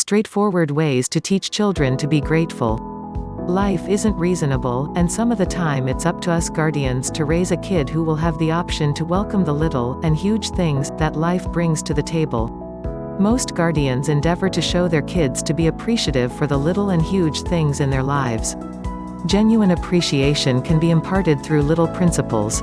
straightforward ways to teach children to be grateful. Life isn't reasonable, and some of the time it's up to us guardians to raise a kid who will have the option to welcome the little and huge things that life brings to the table. Most guardians endeavor to show their kids to be appreciative for the little and huge things in their lives. Genuine appreciation can be imparted through little principles.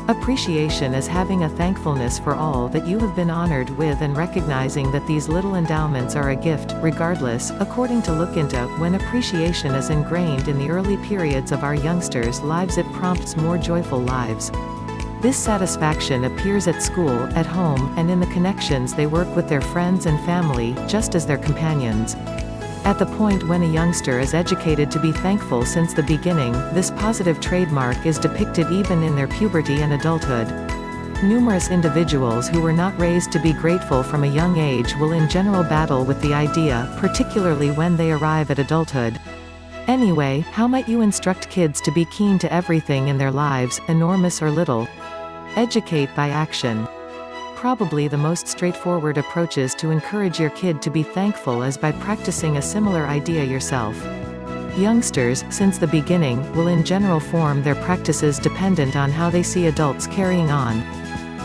Appreciation is having a thankfulness for all that you have been honored with and recognizing that these little endowments are a gift, regardless. According to Look Into, when appreciation is ingrained in the early periods of our youngsters' lives, it prompts more joyful lives. This satisfaction appears at school, at home, and in the connections they work with their friends and family, just as their companions. At the point when a youngster is educated to be thankful since the beginning, this positive trademark is depicted even in their puberty and adulthood. Numerous individuals who were not raised to be grateful from a young age will in general battle with the idea, particularly when they arrive at adulthood. Anyway, how might you instruct kids to be keen to everything in their lives, enormous or little? Educate by action. Probably the most straightforward approaches to encourage your kid to be thankful is by practicing a similar idea yourself. Youngsters, since the beginning, will in general form their practices dependent on how they see adults carrying on.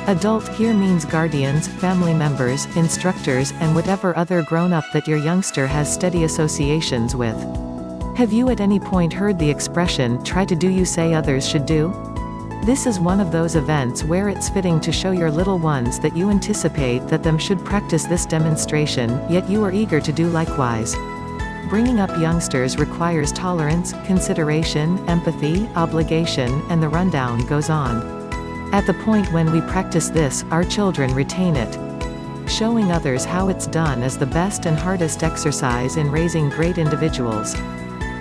Adult here means guardians, family members, instructors, and whatever other grown-up that your youngster has steady associations with. Have you at any point heard the expression, "try to do you say others should do"? This is one of those events where it's fitting to show your little ones that you anticipate that them should practice this demonstration, yet you are eager to do likewise. Bringing up youngsters requires tolerance, consideration, empathy, obligation, and the rundown goes on. At the point when we practice this, our children retain it. Showing others how it's done is the best and hardest exercise in raising great individuals.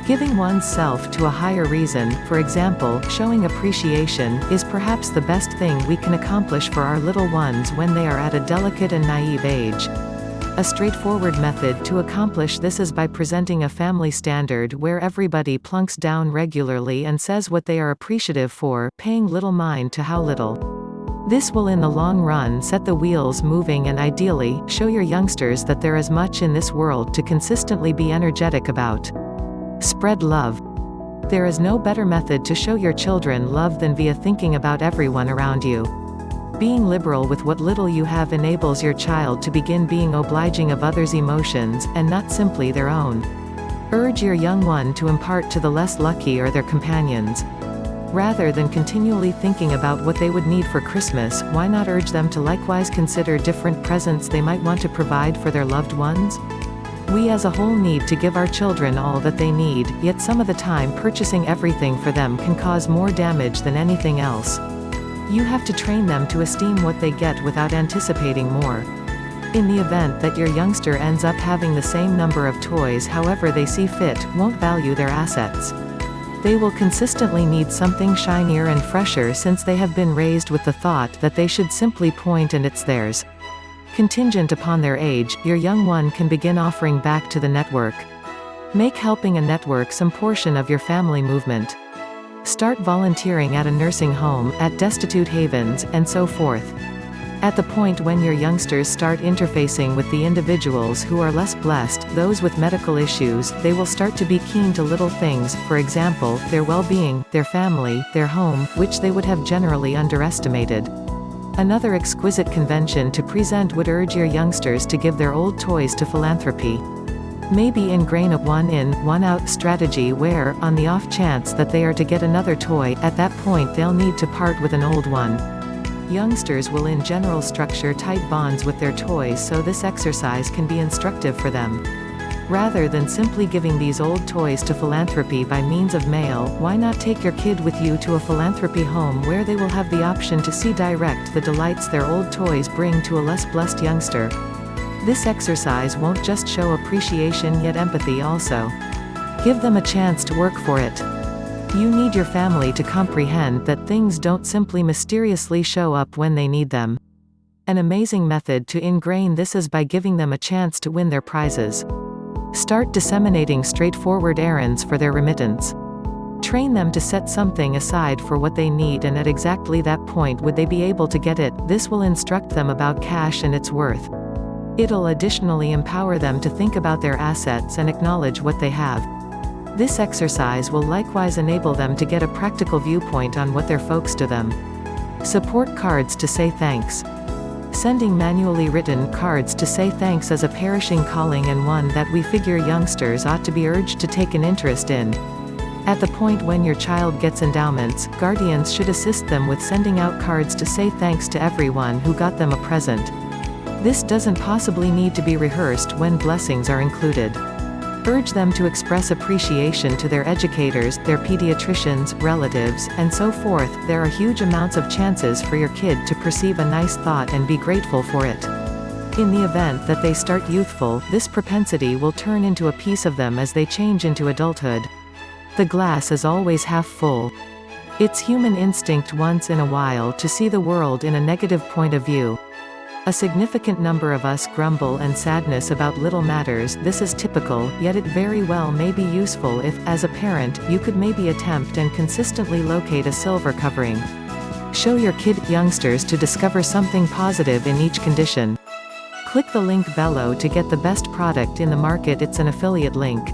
Giving one's self to a higher reason, for example, showing appreciation, is perhaps the best thing we can accomplish for our little ones when they are at a delicate and naive age. A straightforward method to accomplish this is by presenting a family standard where everybody plunks down regularly and says what they are appreciative for, paying little mind to how little. This will in the long run set the wheels moving and ideally, show your youngsters that there is much in this world to consistently be energetic about. Spread love. There is no better method to show your children love than via thinking about everyone around you. Being liberal with what little you have enables your child to begin being obliging of others' emotions, and not simply their own. Urge your young one to impart to the less lucky or their companions. Rather than continually thinking about what they would need for Christmas, why not urge them to likewise consider different presents they might want to provide for their loved ones? We as a whole need to give our children all that they need, yet some of the time purchasing everything for them can cause more damage than anything else. You have to train them to esteem what they get without anticipating more. In the event that your youngster ends up having the same number of toys however they see fit, won't value their assets. They will consistently need something shinier and fresher since they have been raised with the thought that they should simply point and it's theirs. Contingent upon their age, your young one can begin offering back to the network. Make helping a network some portion of your family movement. Start volunteering at a nursing home, at destitute havens, and so forth. At the point when your youngsters start interfacing with the individuals who are less blessed, those with medical issues, they will start to be keen to little things, for example, their well-being, their family, their home, which they would have generally underestimated. Another exquisite convention to present would urge your youngsters to give their old toys to philanthropy. Maybe ingrain a one-in, one-out strategy where, on the off chance that they are to get another toy, at that point they'll need to part with an old one. Youngsters will in general structure tight bonds with their toys, so this exercise can be instructive for them. Rather than simply giving these old toys to philanthropy by means of mail, why not take your kid with you to a philanthropy home where they will have the option to see direct the delights their old toys bring to a less blessed youngster? This exercise won't just show appreciation yet empathy also. Give them a chance to work for it. You need your family to comprehend that things don't simply mysteriously show up when they need them. An amazing method to ingrain this is by giving them a chance to win their prizes. Start disseminating straightforward errands for their remittance. Train them to set something aside for what they need, and at exactly that point would they be able to get it. This will instruct them about cash and its worth. It'll additionally empower them to think about their assets and acknowledge what they have. This exercise will likewise enable them to get a practical viewpoint on what their folks do them. Support cards to say thanks. Sending manually written cards to say thanks is a perishing calling, and one that we figure youngsters ought to be urged to take an interest in. At the point when your child gets endowments, guardians should assist them with sending out cards to say thanks to everyone who got them a present. This doesn't possibly need to be rehearsed when blessings are included. Urge them to express appreciation to their educators, their pediatricians, relatives, and so forth. There are huge amounts of chances for your kid to perceive a nice thought and be grateful for it. In the event that they start youthful, this propensity will turn into a piece of them as they change into adulthood. The glass is always half full. It's human instinct once in a while to see the world in a negative point of view. A significant number of us grumble and sadness about little matters. This is typical, yet it very well may be useful if, as a parent, you could maybe attempt and consistently locate a silver covering. Show your kid, youngsters, to discover something positive in each condition. Click the link below to get the best product in the market. It's an affiliate link.